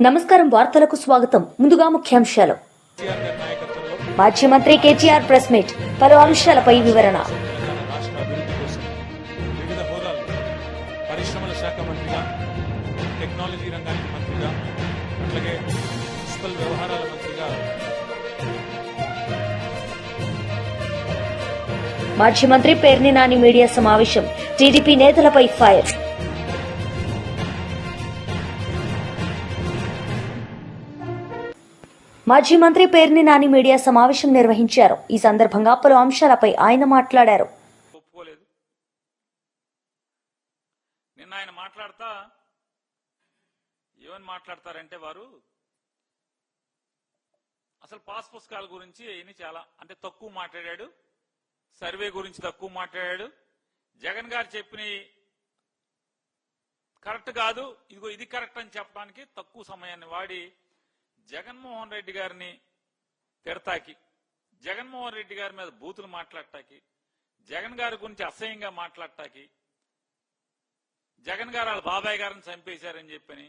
నమస్కారం, వార్తలకు స్వాగతం. ముందుగా ముఖ్యాంశాలు. మాజీ మంత్రి కేటీఆర్ ప్రెస్ మీట్, పలు అంశాలపై వివరణ. పరిశ్రమల శాఖ మంత్రిగా, టెక్నాలజీ రంగానికి మంత్రిగా, అట్లాగే మున్సిపల్ వ్యవహారాల మంత్రిగా మాజీ మంత్రి పేర్ని నాని మీడియా సమావేశం, టీడీపీ నేతలపై ఫైర్. మాజీ మంత్రి పేర్ని నాని మీడియా సమావేశం నిర్వహించారు. ఈ సందర్భంగా పలు అంశాలపై ఆయన మాట్లాడారు. ఒప్పుకోలేదు. నిన్న ఆయన మాట్లాడతా ఏమని మాట్లాడతారంటే, వారు అసలు పాస్ పుస్తకాల గురించి ఈయన చాలా తక్కువ మాట్లాడాడు, సర్వే గురించి తక్కువ మాట్లాడాడు, జగన్ గారు చెప్పిన కరెక్ట్ కాదు, ఇదిగో ఇది కరెక్ట్ అని చెప్పడానికి తక్కువ సమయాన్ని వాడి జగన్మోహన్ రెడ్డి గారిని తిడతాకి, జగన్మోహన్ రెడ్డి గారి మీద బూతులు మాట్లాడటానికి, జగన్ గారి గురించి అసహ్యంగా మాట్లాడటానికి, జగన్ గారు వాళ్ళ బాబాయ్ గారిని చంపేశారని చెప్పని,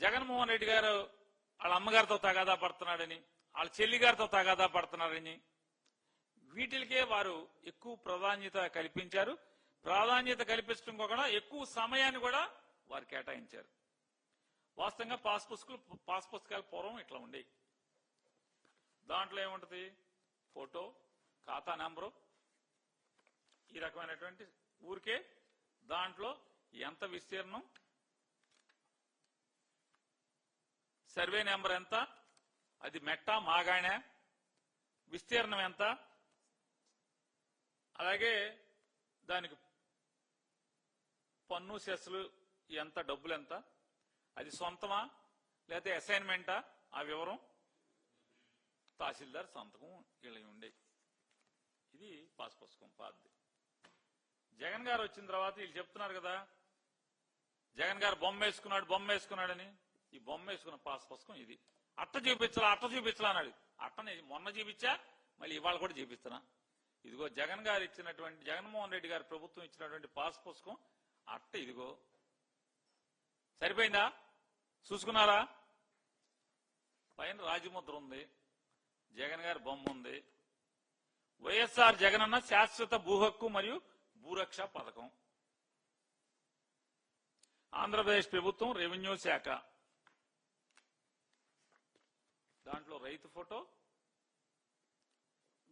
జగన్మోహన్ రెడ్డి గారు వాళ్ళ అమ్మగారితో తగాదా పడుతున్నాడని, వాళ్ళ చెల్లి గారితో తగాదా పడుతున్నారని, వీటికే వారు ఎక్కువ ప్రాధాన్యత కల్పించారు. ప్రాధాన్యత కల్పించడం కూడా ఎక్కువ సమయాన్ని కూడా వారు కేటాయించారు. వాస్తవంగా పాస్ పుస్తకాలు పూర్వం ఇట్లా ఉండేవి. దాంట్లో ఏముంటది, ఫోటో, ఖాతా నెంబరు, ఈ రకమైనటువంటి ఊరికే దాంట్లో ఎంత విస్తీర్ణం, సర్వే నెంబర్ ఎంత, అది మెట్ట మాగాణ, విస్తీర్ణం ఎంత, అలాగే దానికి పన్ను సెస్లు ఎంత, డబ్బులు ఎంత, అది సొంతమా లేకపోతే అసైన్మెంటా, ఆ వివరం తహసీల్దార్ సంతకం ఇలా ఉండే. ఇది పాస్ పుస్తకం పాతది. జగన్ గారు వచ్చిన తర్వాత వీళ్ళు చెప్తున్నారు కదా, జగన్ గారు బొమ్మ వేసుకున్నాడని. ఈ బొమ్మ వేసుకున్న పాస్ పుస్తకం ఇది. అట్ట చూపించాలా అన్నాడు. అట్టని మొన్న చూపించా, మళ్ళీ ఇవాళ కూడా చూపిస్తున్నా. ఇదిగో జగన్ గారు ఇచ్చినటువంటి, జగన్మోహన్ రెడ్డి గారి ప్రభుత్వం ఇచ్చినటువంటి పాస్ పుస్తకం అట్ట. ఇదిగో సరిపోయిందా, చూసుకున్నారా? పైన రాజముద్ర ఉంది, జగన్ గారి బొమ్మ ఉంది. వైఎస్ఆర్ జగనన్న శాశ్వత భూ హక్కు మరియు భూరక్ష పథకం, ఆంధ్రప్రదేశ్ ప్రభుత్వం రెవెన్యూ శాఖ, దాంట్లో రైతు ఫోటో,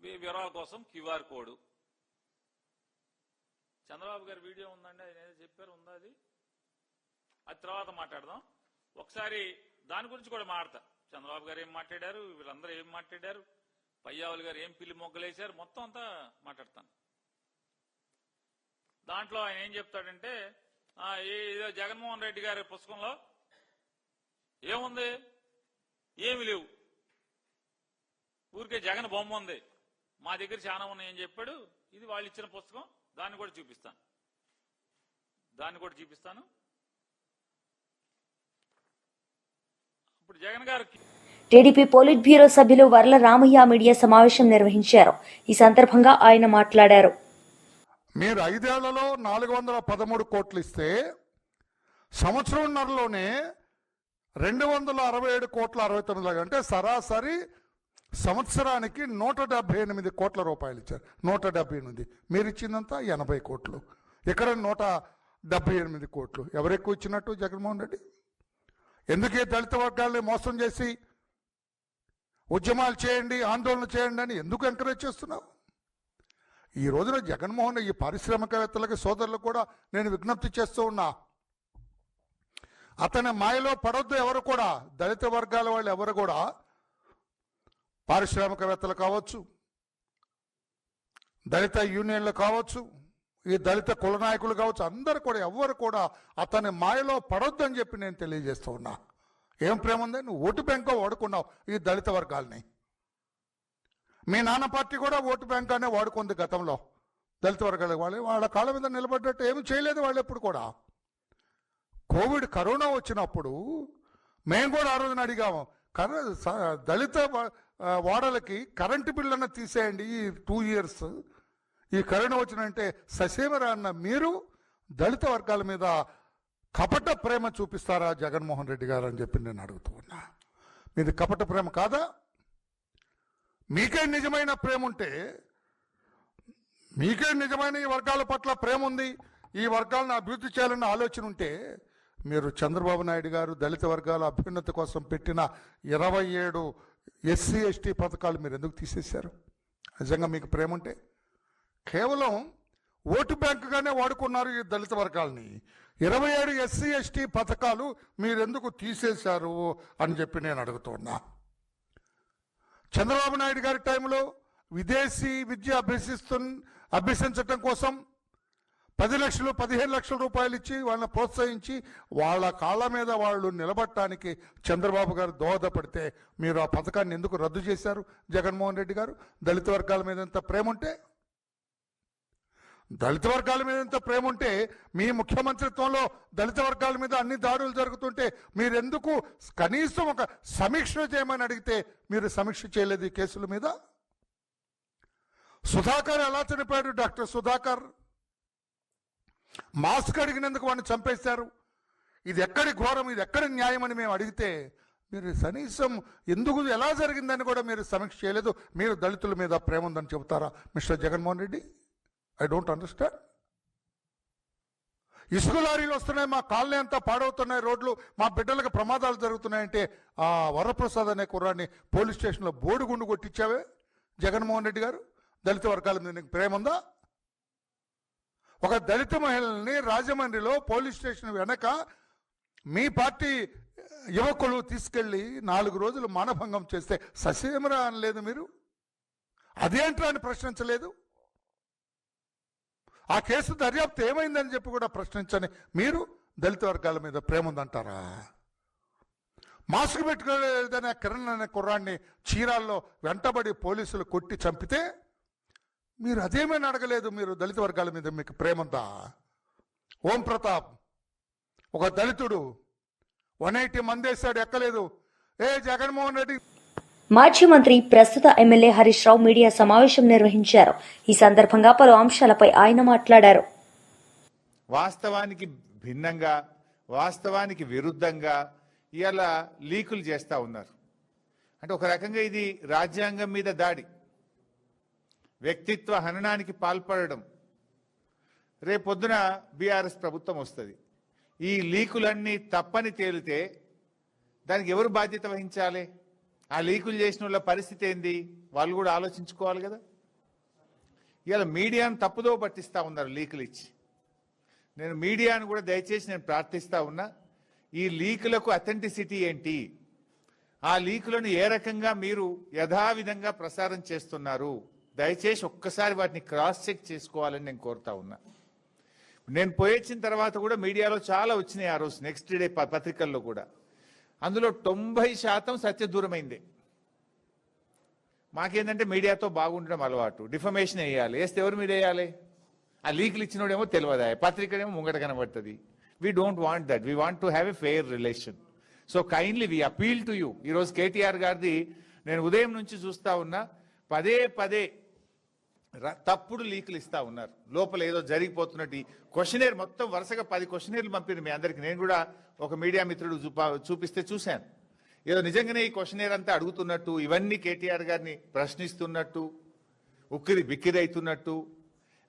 వివరాల కోసం క్యూఆర్ కోడ్. చంద్రబాబు గారి వీడియో ఉందండి, ఆయన ఏదో చెప్పారు, ఉందా? అది తర్వాత మాట్లాడదాం. ఒకసారి దాని గురించి కూడా మాట్లాడతా. చంద్రబాబు గారు ఏం మాట్లాడారు, వీళ్ళందరూ ఏం మాట్లాడారు, పయ్యావులు గారు ఏం పిల్లి మొగ్గలేశారు, మొత్తం అంతా మాట్లాడతాను. దాంట్లో ఆయన ఏం చెప్తాడంటే, ఏదో జగన్మోహన్ రెడ్డి గారి పుస్తకంలో ఏముంది, ఏమి లేవు, ఊరికే జగన్ బొమ్మ ఉంది, మా దగ్గర చాలా ఉన్నాయని చెప్పాడు. ఇది వాళ్ళు ఇచ్చిన పుస్తకం, దాన్ని కూడా చూపిస్తాను. ఇప్పుడు జగన్ గారు టీడీపీ పోలిట్ బ్యూరో సభ్యులు వర్ల రామయ్య మీడియా సమావేశం నిర్వహించారు. ఈ సందర్భంగా ఆయన మాట్లాడారు. మీరు 5 ఏళ్లలో 413 కోట్లు ఇస్తే సంవత్సరంన్నరలోనే 267 కోట్ల 69 అంటే సరాసరి సంవత్సరానికి 178 కోట్ల రూపాయలు ఇచ్చారు. 178. మీరు ఇచ్చిందంతా 80 కోట్లు. ఇక్కడ 178 కోట్లు. ఎవరెక్కువ ఇచ్చినట్టు జగన్మోహన్ రెడ్డి? ఎందుకే దళిత వర్గాల్ని మోసం చేసి ఉద్యమాలు చేయండి, ఆందోళన చేయండి అని ఎందుకు ఎంకరేజ్ చేస్తున్నావు? ఈ రోజున జగన్మోహన్ ఈ పారిశ్రామికవేత్తలకి, సోదరులకు కూడా నేను విజ్ఞప్తి చేస్తూ ఉన్నా, అతని మాయలో పడొద్దు. ఎవరు కూడా, దళిత వర్గాల వాళ్ళు ఎవరు కూడా, పారిశ్రామికవేత్తలు కావచ్చు, దళిత యూనియన్లు కావచ్చు, ఈ దళిత కుల నాయకులు కావచ్చు, అందరు కూడా ఎవరు కూడా అతని మాయలో పడొద్దు అని చెప్పి నేను తెలియజేస్తూ ఉన్నా. ఏం ప్రేమ ఉంది? నువ్వు ఓటు బ్యాంకో వాడుకున్నావు ఈ దళిత వర్గాల్ని. మీ నాన్న పార్టీ కూడా ఓటు బ్యాంక్ అనే వాడుకుంది గతంలో. దళిత వర్గాల వాళ్ళ కాళ్ళ మీద నిలబడ్డట్టు ఏమి చేయలేదు వాళ్ళు ఎప్పుడు కూడా. కరోనా వచ్చినప్పుడు మేము కూడా ఆ రోజున అడిగాము, దళిత వాడలకి కరెంటు బిల్లున్న తీసేయండి ఈ 2 years. ఈ కరోనా వచ్చినంటే ససేమరా అన్న మీరు దళిత వర్గాల మీద కపట ప్రేమ చూపిస్తారా జగన్మోహన్ రెడ్డి గారు అని చెప్పి నేను అడుగుతూ ఉన్నా. మీది కపట ప్రేమ కాదా? మీకే నిజమైన ప్రేమ ఉంటే, మీకే నిజమైన ఈ వర్గాల పట్ల ప్రేమ ఉంది, ఈ వర్గాలను అభివృద్ధి చేయాలన్న ఆలోచన ఉంటే, మీరు చంద్రబాబు నాయుడు గారు దళిత వర్గాల అభ్యున్నతి కోసం పెట్టిన 27 ఎస్సీ ఎస్టీ పథకాలు మీరు ఎందుకు తీసేశారు? నిజంగా మీకు ప్రేమ ఉంటే కేవలం ఓటు బ్యాంకుగానే వాడుకున్నారు ఈ దళిత వర్గాల్ని. 27 ఎస్సీ ఎస్టీ పథకాలు మీరెందుకు తీసేశారు అని చెప్పి నేను అడుగుతున్నా. చంద్రబాబు నాయుడు గారి టైంలో విదేశీ విద్య అభ్యసించటం కోసం 10 లక్షలు 15 లక్షల రూపాయలు ఇచ్చి వాళ్ళని ప్రోత్సహించి వాళ్ళ కాళ్ళ మీద వాళ్ళు నిలబడటానికి చంద్రబాబు గారు దోహదపడితే మీరు ఆ పథకాన్ని ఎందుకు రద్దు చేశారు జగన్మోహన్ రెడ్డి గారు? దళిత వర్గాల మీద ఎంత ప్రేమ ఉంటే, దళిత వర్గాల మీద ఎంత ప్రేమ ఉంటే, మీ ముఖ్యమంత్రిత్వంలో దళిత వర్గాల మీద అన్ని దాడులు జరుగుతుంటే మీరెందుకు కనీసం ఒక సమీక్ష చేయమని అడిగితే మీరు సమీక్ష చేయలేదు ఈ కేసుల మీద? సుధాకర్ ఎలా చనిపోయాడు? డాక్టర్ సుధాకర్ మాస్క్ అడిగినందుకు వాడిని చంపేశారు. ఇది ఎక్కడి ఘోరం, ఇది ఎక్కడి న్యాయం అని మేము అడిగితే మీరు కనీసం ఎందుకు ఎలా జరిగిందని కూడా మీరు సమీక్ష చేయలేదు. మీరు దళితుల మీద ప్రేమ ఉందని చెబుతారా mister Jaganmohan Reddy? I don't understand. ఇసుక లారీలు వస్తున్నాయి, మా కాలనీ అంతా పాడవుతున్నాయి, రోడ్లు, మా బిడ్డలకు ప్రమాదాలు జరుగుతున్నాయంటే ఆ వరప్రసాద్ అనే కుర్రాన్ని పోలీస్ స్టేషన్లో బోడిగుండు కొట్టించావే జగన్మోహన్ రెడ్డి గారు. దళిత వర్గాల మీద నీకు ప్రేమ ఉందా? ఒక దళిత మహిళల్ని రాజమండ్రిలో పోలీస్ స్టేషన్ వెనక మీ పార్టీ యువకులు తీసుకెళ్లి 4 రోజులు మానభంగం చేస్తే ససేమరా అనలేదు మీరు? అదేంట్రా అని ప్రశ్నించలేదు? ఆ కేసు దర్యాప్తు ఏమైందని చెప్పి కూడా ప్రశ్నించని మీరు దళిత వర్గాల మీద ప్రేమ ఉందంటారా? మాస్క్ పెట్టుకోలేదనే కిరణ్ అనే కుర్రాన్ని చీరాల్లో వెంటబడి పోలీసులు కొట్టి చంపితే మీరు అదేమని అడగలేదు. మీరు దళిత వర్గాల మీద మీకు ప్రేమంతా. ఓం ప్రతాప్ ఒక దళితుడు 180 మంది వేశాడు, ఎక్కలేదు. జగన్మోహన్ రెడ్డి. మాజీ మంత్రి ప్రస్తుత ఎమ్మెల్యే హరీష్ రావు మీడియా సమావేశం నిర్వహించారు. ఈ సందర్భంగా పలు అంశాలపై ఆయన మాట్లాడారు. వాస్తవానికి భిన్నంగా, వాస్తవానికి విరుద్ధంగా ఇలా లీకులు చేస్తూ ఉన్నారు. అంటే ఒక రకంగా ఇది రాజ్యాంగం మీద దాడి, వ్యక్తిత్వ హననానికి పాల్పడడం. రేపొద్దున బీఆర్ఎస్ ప్రభుత్వం వస్తుంది. ఈ లీకులన్నీ తప్పని తేలితే దానికి ఎవరు బాధ్యత వహించాలి? ఆ లీకులు చేసిన వాళ్ళ పరిస్థితి ఏంది? వాళ్ళు కూడా ఆలోచించుకోవాలి కదా. ఇలా మీడియాను తప్పుదో పట్టిస్తూ ఉన్నారు లీకులు ఇచ్చి. నేను మీడియాను కూడా దయచేసి నేను ప్రార్థిస్తూ ఉన్నా, ఈ లీకులకు అథెంటిసిటీ ఏంటి? ఆ లీకులను ఏ రకంగా మీరు యథావిధంగా ప్రసారం చేస్తున్నారు? దయచేసి ఒక్కసారి వాటిని క్రాస్ చెక్ చేసుకోవాలని నేను కోరుతా ఉన్నా. నేను పోయొచ్చిన తర్వాత కూడా మీడియాలో చాలా వచ్చినాయి ఆ రోజు, నెక్స్ట్ డే పత్రికల్లో కూడా. అందులో 90% సత్యదూరమైంది. మాకేంటంటే మీడియాతో బాగుండడం అలవాటు. డిఫమేషన్ వేయాలి, వేస్తే ఎవరు మీద వేయాలి? ఆ లీకులు ఇచ్చినోడేమో తెలియదా, పత్రికనేమో ముంగట కనబడుతుంది. We don't want that. We want to have a fair relation. So kindly we appeal to you. ఈరోజు కేటీఆర్ గారిది నేను ఉదయం నుంచి చూస్తా ఉన్నా, పదే పదే తప్పుడు లీకులు ఇస్తా ఉన్నారు. లోపల ఏదో జరిగిపోతున్నట్టు క్వశ్చనేర్ మొత్తం వరుసగా 10 క్వశ్చనేర్లు పంపింది మీ అందరికి. నేను కూడా ఒక మీడియా మిత్రుడు చూపిస్తే చూశాను. ఏదో నిజంగానే ఈ క్వశ్చనేర్ అంతా అడుగుతున్నట్టు, ఇవన్నీ కేటీఆర్ గారిని ప్రశ్నిస్తున్నట్టు, ఉక్కిరి బిక్కిరి అవుతున్నట్టు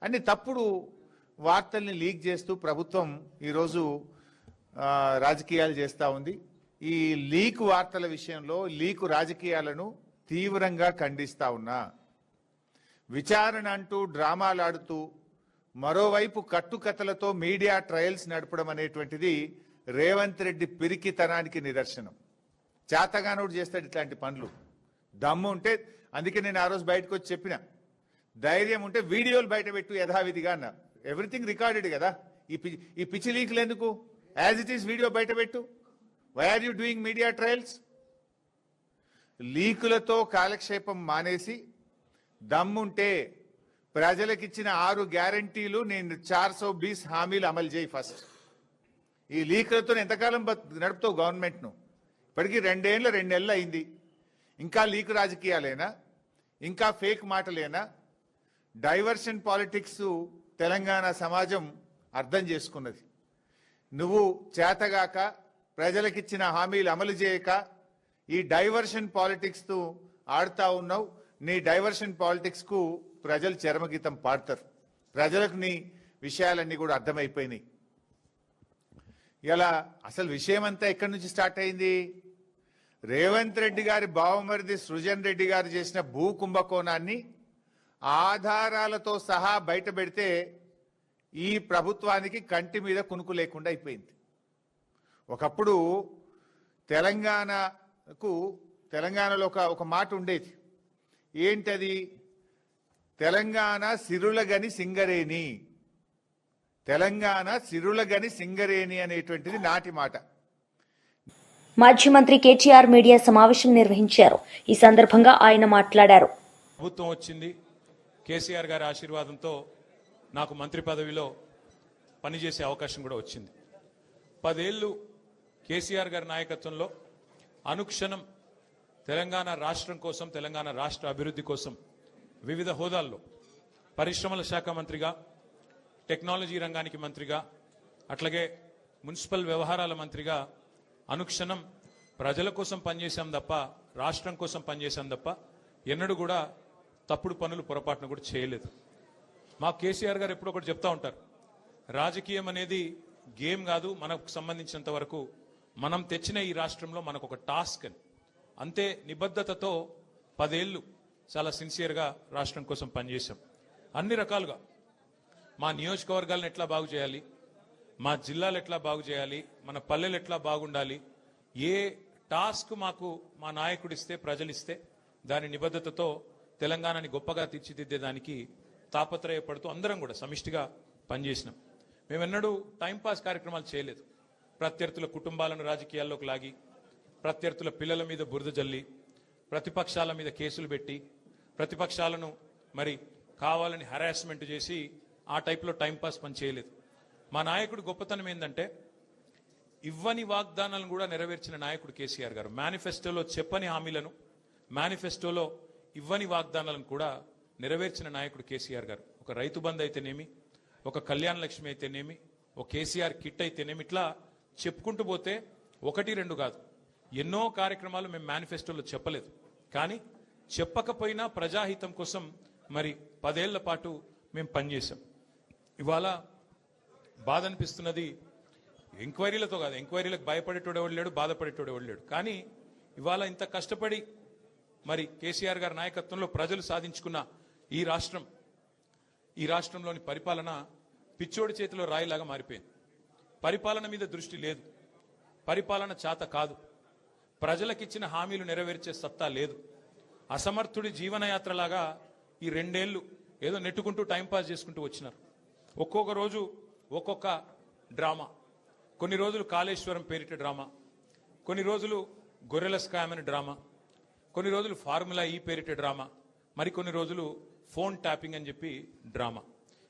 అన్ని తప్పుడు వార్తల్ని లీక్ చేస్తూ ప్రభుత్వం ఈరోజు రాజకీయాలు చేస్తూ ఉంది. ఈ లీక్ వార్తల విషయంలో లీకు రాజకీయాలను తీవ్రంగా ఖండిస్తా ఉన్నా. విచారణ అంటూ డ్రామాలాడుతూ మరోవైపు కట్టుకథలతో మీడియా ట్రయల్స్ నడపడం అనేటువంటిది రేవంత్ రెడ్డి పిరికితనానికి నిదర్శనం. చేతగానోడు చేస్తాడు ఇట్లాంటి పనులు. దమ్ము ఉంటే, అందుకే నేను ఆ రోజు బయటకు వచ్చి చెప్పిన, ధైర్యం ఉంటే వీడియోలు బయట పెట్టు యథావిధిగా అన్న. ఎవ్రీథింగ్ రికార్డెడ్ కదా. ఈ పిచ్చి లీకులు ఎందుకు? యాజ్ ఇట్ ఈస్ వీడియో బయట పెట్టు. Why are you doing media trials? లీకులతో కాలక్షేపం మానేసి దమ్ముంటే ప్రజలకిచ్చిన 6 గ్యారంటీలు నేను 420 హామీలు అమలు చేయి ఫస్ట్. ఈ లీకులతో ఎంతకాలం నడుపుతావు గవర్నమెంట్ను? ఇప్పటికీ 2 నెలలు అయింది. ఇంకా లీక్ రాజకీయాలేనా? ఇంకా ఫేక్ మాటలేనా? డైవర్షన్ పాలిటిక్స్ తెలంగాణ సమాజం అర్థం చేసుకున్నది. నువ్వు చేతగాక ప్రజలకిచ్చిన హామీలు అమలు చేయక ఈ డైవర్షన్ పాలిటిక్స్ తో ఆడుతా ఉన్నావు. నీ డైవర్షన్ పాలిటిక్స్ కు ప్రజలు చరమగీతం పాడతారు. ప్రజలకు నీ విషయాలన్నీ కూడా అర్థమైపోయినాయి. ఇలా అసలు విషయం అంతా ఎక్కడి నుంచి స్టార్ట్ అయింది? రేవంత్ రెడ్డి గారి బావమరిది సృజన్ రెడ్డి గారు చేసిన భూ కుంభకోణాన్ని ఆధారాలతో సహా బయట పెడితే ఈ ప్రభుత్వానికి కంటి మీద కునుకు లేకుండా అయిపోయింది. ఒకప్పుడు తెలంగాణలో ఒక మాట ఉండేది. ఏంటది? తెలంగాణ సిరులగని సింగరేణి, తెలంగాణ సిరులగని సింగరేణి అనేటువంటిది నాటి మాట. మాజీ మంత్రి కేటీఆర్ మీడియా సమావేశం నిర్వహించారు. ఈ సందర్భంగా ఆయన మాట్లాడారు. ప్రభుత్వం వచ్చింది, కేసీఆర్ గారి ఆశీర్వాదంతో నాకు మంత్రి పదవిలో పనిచేసే అవకాశం కూడా వచ్చింది. 10 ఏళ్ళు కేసీఆర్ గారి నాయకత్వంలో అనుక్షణం తెలంగాణ రాష్ట్రం కోసం, తెలంగాణ రాష్ట్ర అభివృద్ధి కోసం వివిధ హోదాల్లో పరిశ్రమల శాఖ మంత్రిగా, టెక్నాలజీ రంగానికి మంత్రిగా, అట్లాగే మున్సిపల్ వ్యవహారాల మంత్రిగా అనుక్షణం ప్రజల కోసం పనిచేశాం తప్ప, రాష్ట్రం కోసం పనిచేశాం తప్ప ఎన్నడూ కూడా తప్పుడు పనులు పొరపాటును కూడా చేయలేదు. మా కేసీఆర్ గారు ఎప్పుడు ఒకటి చెప్తా ఉంటారు, రాజకీయం అనేది గేమ్ కాదు, మనకు సంబంధించినంత వరకు మనం తెచ్చిన ఈ రాష్ట్రంలో మనకు ఒక టాస్క్ అని. అంతే నిబద్ధతతో 10 ఏళ్ళు చాలా సిన్సియర్గా రాష్ట్రం కోసం పనిచేశాం. అన్ని రకాలుగా మా నియోజకవర్గాలను ఎట్లా బాగు చేయాలి, మా జిల్లాలు ఎట్లా బాగు చేయాలి, మన పల్లెలు ఎట్లా బాగుండాలి, ఏ టాస్క్ మాకు మా నాయకుడు ఇస్తే, ప్రజలు ఇస్తే దాని నిబద్ధతతో తెలంగాణని గొప్పగా తీర్చిదిద్దేదానికి తాపత్రయపడుతూ అందరం కూడా సమిష్టిగా పనిచేసినాం. మేమెన్నడూ టైంపాస్ కార్యక్రమాలు చేయలేదు. ప్రత్యర్థుల కుటుంబాలను రాజకీయాల్లోకి లాగి, ప్రత్యర్థుల పిల్లల మీద బురద జల్లి, ప్రతిపక్షాల మీద కేసులు పెట్టి, ప్రతిపక్షాలను మరి కావాలని హరాస్మెంట్ చేసి ఆ టైప్లో టైంపాస్ పని చేయలేదు. మా నాయకుడు గొప్పతనం ఏంటంటే ఇవ్వని వాగ్దానాలను కూడా నెరవేర్చిన నాయకుడు కేసీఆర్ గారు. మేనిఫెస్టోలో చెప్పని హామీలను, మేనిఫెస్టోలో ఇవ్వని వాగ్దానాలను కూడా నెరవేర్చిన నాయకుడు కేసీఆర్ గారు. ఒక రైతు బంధు అయితేనేమి, ఒక కళ్యాణ లక్ష్మి అయితేనేమి, ఒక కేసీఆర్ కిట్ అయితేనేమి, ఇట్లా చెప్పుకుంటూ పోతే 1-2 కాదు, ఎన్నో కార్యక్రమాలు మేము మేనిఫెస్టోలో చెప్పలేదు. కానీ చెప్పకపోయినా ప్రజాహితం కోసం మరి 10 ఏళ్ల పాటు మేము పనిచేశాం. ఇవాళ బాధ అనిపిస్తున్నది, ఎంక్వైరీలతో కాదు, ఎంక్వైరీలకు భయపడేటోడు ఎవడు లేడు, బాధపడేటోడు ఎవడు లేడు. కానీ ఇవాళ ఇంత కష్టపడి మరి కేసీఆర్ గారి నాయకత్వంలో ప్రజలు సాధించుకున్న ఈ రాష్ట్రంలోని పరిపాలన పిచ్చోడి చేతిలో రాయిలాగా మారిపోయింది. పరిపాలన మీద దృష్టి లేదు, పరిపాలన చేత కాదు, ప్రజలకిచ్చిన హామీలు నెరవేర్చే సత్తా లేదు. అసమర్థుడి జీవనయాత్రలాగా ఈ 2 ఏళ్ళు ఏదో నెట్టుకుంటూ టైంపాస్ చేసుకుంటూ వచ్చినారు. ఒక్కొక్క రోజు ఒక్కొక్క డ్రామా. కొన్ని రోజులు కాళేశ్వరం పేరిట డ్రామా, కొన్ని రోజులు గొర్రెల స్కామ్ అని డ్రామా, కొన్ని రోజులు ఫార్ములా ఈ పేరిట డ్రామా, మరికొన్ని రోజులు ఫోన్ ట్యాపింగ్ అని చెప్పి డ్రామా.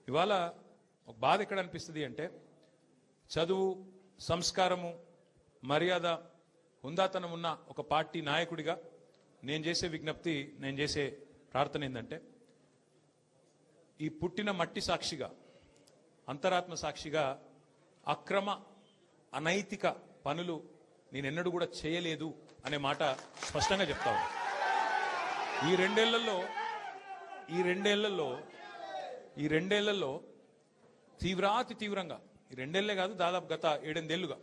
ఇవాళ ఒక బాధ ఎక్కడ అనిపిస్తుంది అంటే, చదువు, సంస్కారము, మర్యాద, హుందాతనం ఉన్న ఒక పార్టీ నాయకుడిగా నేను చేసే విజ్ఞప్తి, నేను చేసే ప్రార్థన ఏంటంటే, ఈ పుట్టిన మట్టి సాక్షిగా, అంతరాత్మ సాక్షిగా అక్రమ అనైతిక పనులు నేనెన్నడూ కూడా చేయలేదు అనే మాట స్పష్టంగా చెప్తాను. ఈ రెండేళ్లలో తీవ్రంగా, ఈ 2 ఏళ్లే కాదు, దాదాపు గత 7-8 ఏళ్లుగా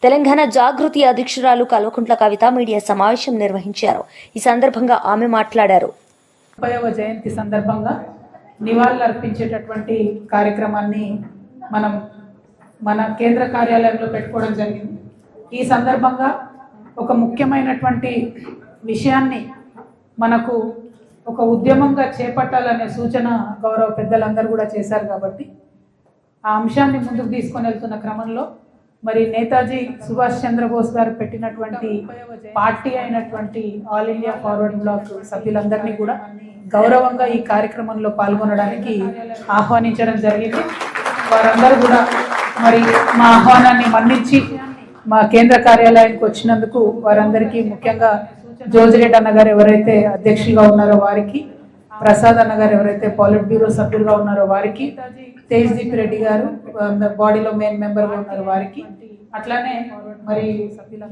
తెలంగాణ జాగృతి అధ్యక్షురాలు కల్వకుంట్ల కవిత మీడియా సమావేశం నిర్వహించారు. ఈ సందర్భంగా ఆమె మాట్లాడారు. 30వ జయంతి సందర్భంగా నివాళులు అర్పించేటటువంటి కార్యక్రమాన్ని మనం మన కేంద్ర కార్యాలయంలో పెట్టుకోవడం జరిగింది. ఈ సందర్భంగా ఒక ముఖ్యమైనటువంటి విషయాన్ని మనకు ఒక ఉద్యమంగా చేపట్టాలనే సూచన గౌరవ పెద్దలందరూ కూడా చేశారు. కాబట్టి ఆ అంశాన్ని ముందుకు తీసుకొని వెళ్తున్న క్రమంలో మరి నేతాజీ సుభాష్ చంద్రబోస్ గారు పెట్టినటువంటి పార్టీ అయినటువంటి ఆల్ ఇండియా ఫార్వర్డ్ బ్లాక్ సభ్యులందరినీ కూడా గౌరవంగా ఈ కార్యక్రమంలో పాల్గొనడానికి ఆహ్వానించడం జరిగింది. వారందరూ కూడా మరి మా ఆహ్వానాన్ని మన్నించి మా కేంద్ర కార్యాలయానికి వచ్చినందుకు వారందరికీ, ముఖ్యంగా జోజిరెడ్డి అన్న గారు ఎవరైతే అధ్యక్షులుగా ఉన్నారో వారికి, ప్రసాద్ అన్న గారు ఎవరైతే పాలిట్ బ్యూరో సభ్యులుగా ఉన్నారో వారికి, తేజ్దీప్ రెడ్డి గారు బాడీలో మెయిన్ మెంబర్ గా ఉన్నారు వారికి, అట్లానే మరి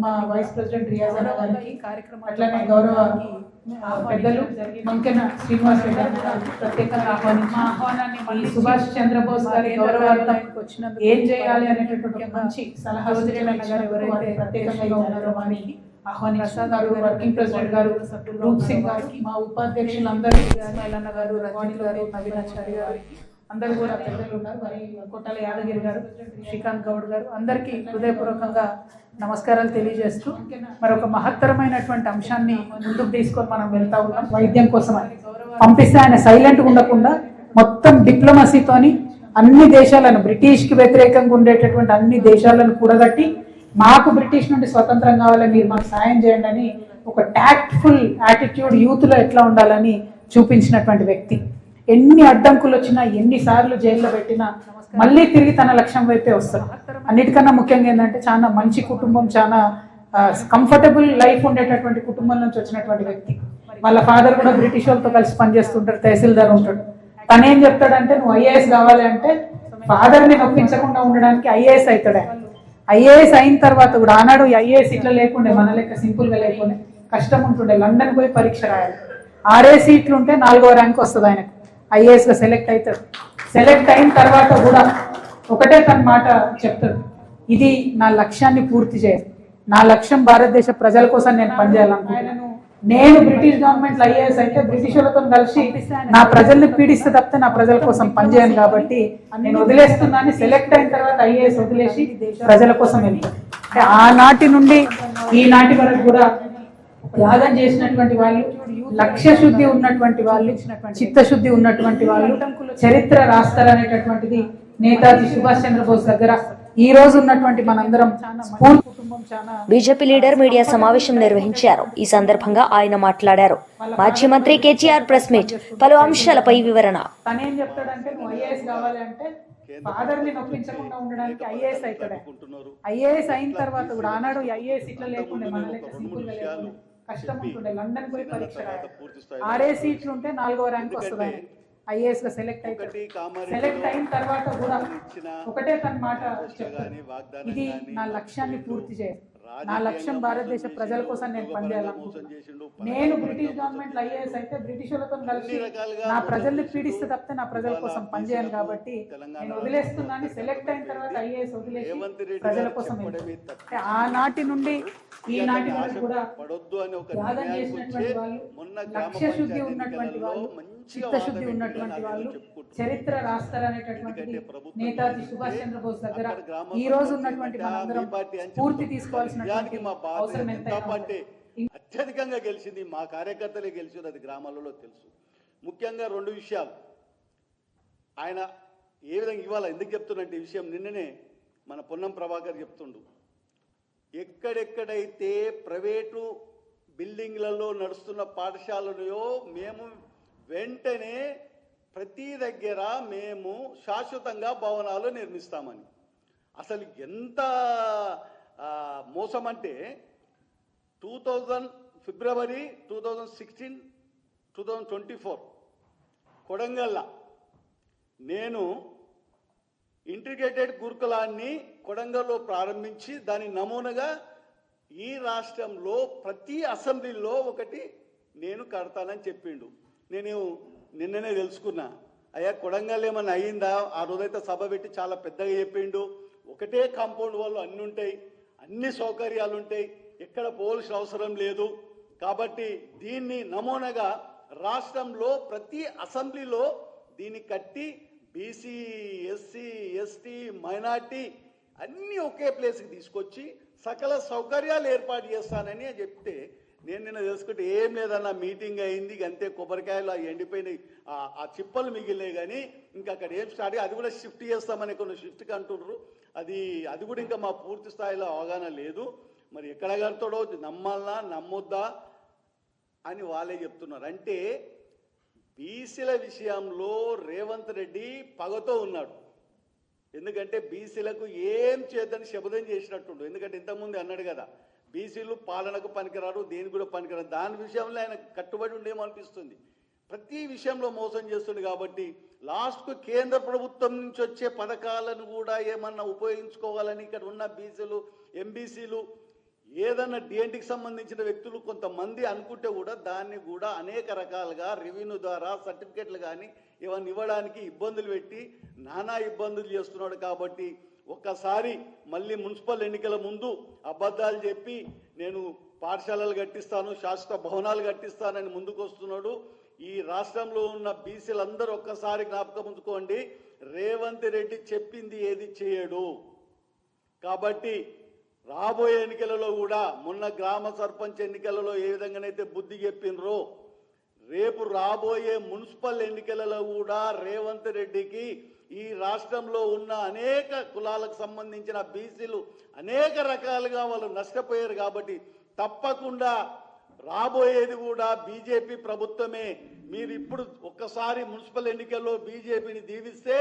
మా వైస్ ప్రెసిడెంట్ రియాజ్ అన్న గారికి, అట్లానే గౌరవ పెద్దలు మంకెన శ్రీనివాస్ రెడ్డి గారికి ప్రత్యేకంగా ఆహ్వానాన్ని మళ్ళీ సుభాష్ చంద్రబోస్ గారి గౌరవార్థం వచ్చినందుకు ఏం చేయాలి అనేటటువంటి మంచి సలహా సూచనలు గారు ఎవరైతే ప్రత్యేకంగా ఉన్నారో వారికి ఆహ్వానించారు. గారు వర్కింగ్ ప్రెసిడెంట్ గారు రూప్ సింగ్ గారికి, మా ఉపాధ్యక్షులందరూ ఇస్మాయిల్ గారు, రజనీ గారు, నవీనాచారి గారు అందరూ కూడా పెద్దలు ఉన్నారు. మరి కొట్టాల యాదగిరి గారు, శ్రీకాంత్ గౌడ్ గారు అందరికీ హృదయపూర్వకంగా నమస్కారాలు తెలియజేస్తూ మరొక మహత్తరమైనటువంటి అంశాన్ని ముందుకు తీసుకొని మనం వెళ్తా ఉన్నాం. వైద్యం కోసం అని పంపిస్తే ఆయన సైలెంట్గా ఉండకుండా మొత్తం డిప్లొమసీతోని అన్ని దేశాలను, బ్రిటిష్కి వ్యతిరేకంగా ఉండేటటువంటి అన్ని దేశాలను కూడగట్టి మాకు బ్రిటిష్ నుండి స్వతంత్రం కావాలని మీరు మాకు సాయం చేయండి అని ఒక టాక్ట్ఫుల్ యాటిట్యూడ్ యూత్లో ఎట్లా ఉండాలని చూపించినటువంటి వ్యక్తి. ఎన్ని అడ్డంకులు వచ్చినా, ఎన్నిసార్లు జైల్లో పెట్టినా మళ్ళీ తిరిగి తన లక్ష్యం వైపే వస్తారు. అన్నిటికన్నా ముఖ్యంగా ఏంటంటే చాలా మంచి కుటుంబం, చాలా కంఫర్టబుల్ లైఫ్ ఉండేటటువంటి కుటుంబం నుంచి వచ్చినటువంటి వ్యక్తి. వాళ్ళ ఫాదర్ కూడా బ్రిటిష్ వాళ్ళతో కలిసి పనిచేస్తుంటాడు, తహసీల్దార్ ఉంటాడు. తనేం చెప్తాడంటే, నువ్వు ఐఏఎస్ కావాలి అంటే ఫాదర్ని నొప్పించకుండా ఉండడానికి ఐఏఎస్ అవుతాడు. ఐఏఎస్ అయిన తర్వాత కూడా ఆనాడు ఐఏఎస్ ఇట్లా లేకుండే, మన లెక్క సింపుల్ గా లేకుండే, కష్టం ఉంటుండే. లండన్ పోయి పరీక్ష రాయాలి. 6 సీట్లు ఉంటే 4వ ర్యాంక్ వస్తుంది ఆయనకు. ఐఏఎస్ గా సెలెక్ట్ అవుతాడు. సెలెక్ట్ అయిన తర్వాత కూడా ఒకటే తన మాట చెప్తాడు, ఇది నా లక్ష్యాన్ని పూర్తి చేయాలి, నా లక్ష్యం భారతదేశ ప్రజల కోసం నేను పనిచేయాలనుకుంటున్నాను. నేను బ్రిటిష్ గవర్నమెంట్ ఐఏఎస్ అయితే బ్రిటిష్ వాళ్ళతో కలిసి నా ప్రజల్ని పీడిస్తే తప్పితే నా ప్రజల కోసం పనిచేయను, కాబట్టి నేను వదిలేస్తున్నాను. సెలెక్ట్ అయిన తర్వాత ఐఏఎస్ వదిలేసి ప్రజల కోసం వెళ్తాను. ఆనాటి నుండి ఈనాటి వరకు కూడా త్యాగం చేసినటువంటి వాళ్ళు, లక్ష్య శుద్ధి ఉన్నటువంటి వాళ్ళు, చిత్తశుద్ధి ఉన్నటువంటి వాళ్ళు చరిత్ర రాస్తారనేటటువంటిది నేతాజీ సుభాష్ చంద్రబోస్ దగ్గర ఈ రోజు ఉన్నటువంటి మనందరం బీజేపీ లీడర్ మీడియా సమావేశం నిర్వహించారు. ఈ సందర్భంగా ఆయన మాట్లాడారు. మాజీ మంత్రి కేటీఆర్ ప్రెస్ మీట్, పలు అంశాలపై వివరణ. తనేం చెప్తాడంటే, నువ్వు ఐఏఎస్ కావాలి అంటే ఫాదర్ ని నొప్పించకుండా ఉండడానికి ఐఏఎస్ అవుతాడు. ఐఏఎస్ అయిన తర్వాత కూడా ఆనాడు ఐఏఎస్ ఇట్లా లేకుండే, మన లెక్క సింపుల్ గా లేకుండే, కష్టం ఉంటుండే. లండన్ పోయి పరీక్ష రాయాలి. 6 సీట్లు ఉంటే 4వ ర్యాంక్ వస్తుంది. ఐఏఎస్ గా సెలెక్ట్ అవుతాడు. సెలెక్ట్ అయిన తర్వాత కూడా ఒకటే తన మాట చెప్తాడు, ఇది నా లక్ష్యాన్ని పూర్తి చేయాలి, నా లక్ష్యం భారతదేశ ప్రజల కోసం నేను పనిచేయాలనుకుంటున్నాను. నేను బ్రిటిష్ గవర్నమెంట్ ఐఏఎస్ అయితే బ్రిటిష్ వాళ్ళతో కలిసి నా ప్రజల్ని పీడిస్తే తప్పితే నా ప్రజల కోసం పనిచేయను, కాబట్టి నేను వదిలేస్తున్నాను. సెలెక్ట్ అయిన తర్వాత ఐఏఎస్ వదిలేసి ప్రజల కోసం వెళ్తాను. ఆనాటి నుండి ఈనాటి వరకు కూడా త్యాగం చేసినటువంటి వాళ్ళు, లక్ష్య శుద్ధి ఉన్నటువంటి వాళ్ళు, చిత్తశుద్ధి ఉన్నటువంటి వాళ్ళు చరిత్ర రాస్తారనేటటువంటిది నేతాజీ సుభాష్ చంద్రబోస్ దగ్గర ఈ రోజు ఉన్నటువంటి మనందరం పూర్తి తీసుకోవాల్సినటువంటి అవసరం ఎంతైనా అత్యధికంగా గెలిచింది మా కార్యకర్తలే గెలిచింది, అది గ్రామాలలో తెలుసు. ముఖ్యంగా 2 విషయాలు ఆయన ఏ విధంగా ఇవాళ ఎందుకు చెప్తున్నట్టు ఈ విషయం నిన్ననే మన పొన్నం ప్రభాకర్ చెప్తుండు. ఎక్కడెక్కడైతే ప్రైవేటు బిల్డింగ్లలో నడుస్తున్న పాఠశాలలయో మేము వెంటనే ప్రతి దగ్గర మేము శాశ్వతంగా భవనాలు నిర్మిస్తామని. అసలు ఎంత మోసం అంటే, ఫిబ్రవరి 2016 2024 కొడంగల్ల నేను ఇంటిగ్రేటెడ్ గురుకులాన్ని కొడంగల్లో ప్రారంభించి దాని నమూనాగా ఈ రాష్ట్రంలో ప్రతి అసెంబ్లీలో ఒకటి నేను కడతానని చెప్పిండు. నేను నిన్ననే తెలుసుకున్నా, అయ్యా కొడంగల్ ఏమన్నా అయ్యిందా? ఆ రోజైతే సభ పెట్టి చాలా పెద్దగా చెప్పిండు. ఒకటే కాంపౌండ్ వాళ్ళు అన్నీ ఉంటాయి, అన్ని సౌకర్యాలు ఉంటాయి, ఎక్కడ పోవాల్సిన అవసరం లేదు. కాబట్టి దీన్ని నమూనాగా రాష్ట్రంలో ప్రతి అసెంబ్లీలో దీన్ని కట్టి బీసీ, ఎస్సీ, ఎస్టీ, మైనార్టీ అన్నీ ఒకే ప్లేస్కి తీసుకొచ్చి సకల సౌకర్యాలు ఏర్పాటు చేస్తానని చెప్తే, నేను నిన్న తెలుసుకుంటే ఏం లేదన్న మీటింగ్ అయింది అంతే, కొబ్బరికాయలు ఎండిపోయినాయి, ఆ చిప్పలు మిగిలినాయి, కానీ ఇంకా అక్కడ ఏం స్టార్ట్ అది కూడా షిఫ్ట్ చేస్తామని కొన్ని షిఫ్ట్కి అంటున్నారు. అది కూడా ఇంకా మా పూర్తి స్థాయిలో అవగాహన లేదు. మరి ఎక్కడ కడతాడో, నమ్మాలనా నమ్మొద్దా అని వాళ్ళే చెప్తున్నారు. అంటే బీసీల విషయంలో రేవంత్ రెడ్డి పగతో ఉన్నాడు. ఎందుకంటే బీసీలకు ఏం చేద్దని శపథం చేసినట్టుండు. ఎందుకంటే ఇంతకుముందు అన్నాడు కదా, బీసీలు పాలనకు పనికిరారు, దేనికి కూడా పనికిరారు. దాని విషయంలో ఆయన కట్టుబడి ఉండేమో అనిపిస్తుంది. ప్రతి విషయంలో మోసం చేస్తుంది. కాబట్టి లాస్ట్కు కేంద్ర ప్రభుత్వం నుంచి వచ్చే పథకాలను కూడా ఏమన్నా ఉపయోగించుకోవాలని ఇక్కడ ఉన్న బీసీలు, ఎంబీసీలు, ఏదన్నా డిఎన్టీకి సంబంధించిన వ్యక్తులు కొంతమంది అనుకుంటే కూడా దాన్ని కూడా అనేక రకాలుగా రెవెన్యూ ద్వారా సర్టిఫికెట్లు కానీ ఇవన్నీ ఇవ్వడానికి ఇబ్బందులు పెట్టి నానా ఇబ్బందులు చేస్తున్నాడు. కాబట్టి ఒక్కసారి మళ్ళీ మున్సిపల్ ఎన్నికల ముందు అబద్ధాలు చెప్పి నేను పాఠశాలలు కట్టిస్తాను, శాశ్వత భవనాలు కట్టిస్తానని ముందుకు వస్తున్నాడు. ఈ రాష్ట్రంలో ఉన్న బీసీలందరూ ఒక్కసారి జ్ఞాపకం ఉంచుకోండి, రేవంత్ రెడ్డి చెప్పింది ఏది చేయడు. కాబట్టి రాబోయే ఎన్నికలలో కూడా మొన్న గ్రామ సర్పంచ్ ఎన్నికలలో ఏ విధంగానైతే బుద్ధి చెప్పినరో రేపు రాబోయే మున్సిపల్ ఎన్నికలలో కూడా రేవంత్ రెడ్డికి ఈ రాష్ట్రంలో ఉన్న అనేక కులాలకు సంబంధించిన బీసీలు అనేక రకాలుగా వాళ్ళు నష్టపోయారు. కాబట్టి తప్పకుండా రాబోయేది కూడా బీజేపీ ప్రభుత్వమే. మీరు ఇప్పుడు ఒక్కసారి మున్సిపల్ ఎన్నికల్లో బీజేపీని దీవిస్తే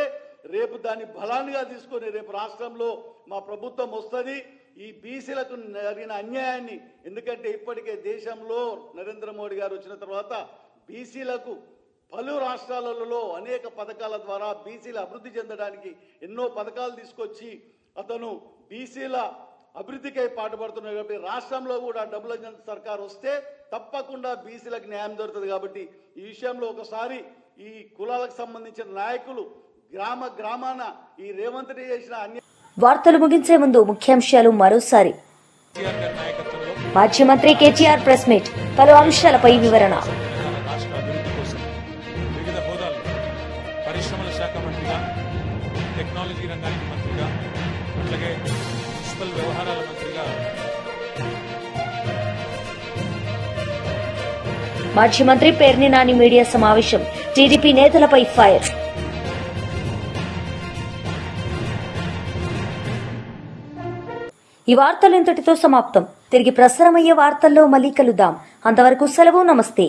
రేపు దాన్ని బలాన్నిగా తీసుకొని రేపు రాష్ట్రంలో మా ప్రభుత్వం వస్తుంది. ఈ బీసీలకు జరిగిన అన్యాయాన్ని, ఎందుకంటే ఇప్పటికే దేశంలో నరేంద్ర మోడీ గారు వచ్చిన తర్వాత బీసీలకు పలు రాష్ట్రాలలో అనేక పథకాల ద్వారా బీసీల అభివృద్ధి చెందడానికి ఎన్నో పథకాలు తీసుకొచ్చి అతను బీసీల అభివృద్ధికై పాటుపడుతున్నారు. కాబట్టి రాష్ట్రంలో కూడా డబుల్ ఇంజన్ సర్కార్ వస్తే తప్పకుండా బీసీలకు న్యాయం దొరుకుతుంది. కాబట్టి ఈ విషయంలో ఒకసారి ఈ కులాలకు సంబంధించిన నాయకులు గ్రామాన ఈ రేవంత్ రెడ్డి చేసిన వార్తలు ముగించే ముందు ముఖ్యాంశాలు మరోసారి. కేసీఆర్ గారి నాయకత్వంలో మాజీ మంత్రి కేటీఆర్ ప్రెస్ మీట్, పలు అంశాలపై వివరణ. రాష్ట్ర అభివృద్ధి కోసం వివిధ హోదాల్లో పరిశ్రమల శాఖ మంత్రిగా, టెక్నాలజీ రంగానికి మంత్రిగా, అట్లాగే మున్సిపల్ వ్యవహారాల మంత్రిగా మాజీ మంత్రి పేర్ని నాని మీడియా సమావేశం, టీడీపీ నేతలపై ఫైర్. ఈ వార్తలు ఇంతటితో సమాప్తం. తిరిగి ప్రసారమయ్యే వార్తల్లో మళ్ళీ కలుద్దాం. అంతవరకు సెలవు, నమస్తే.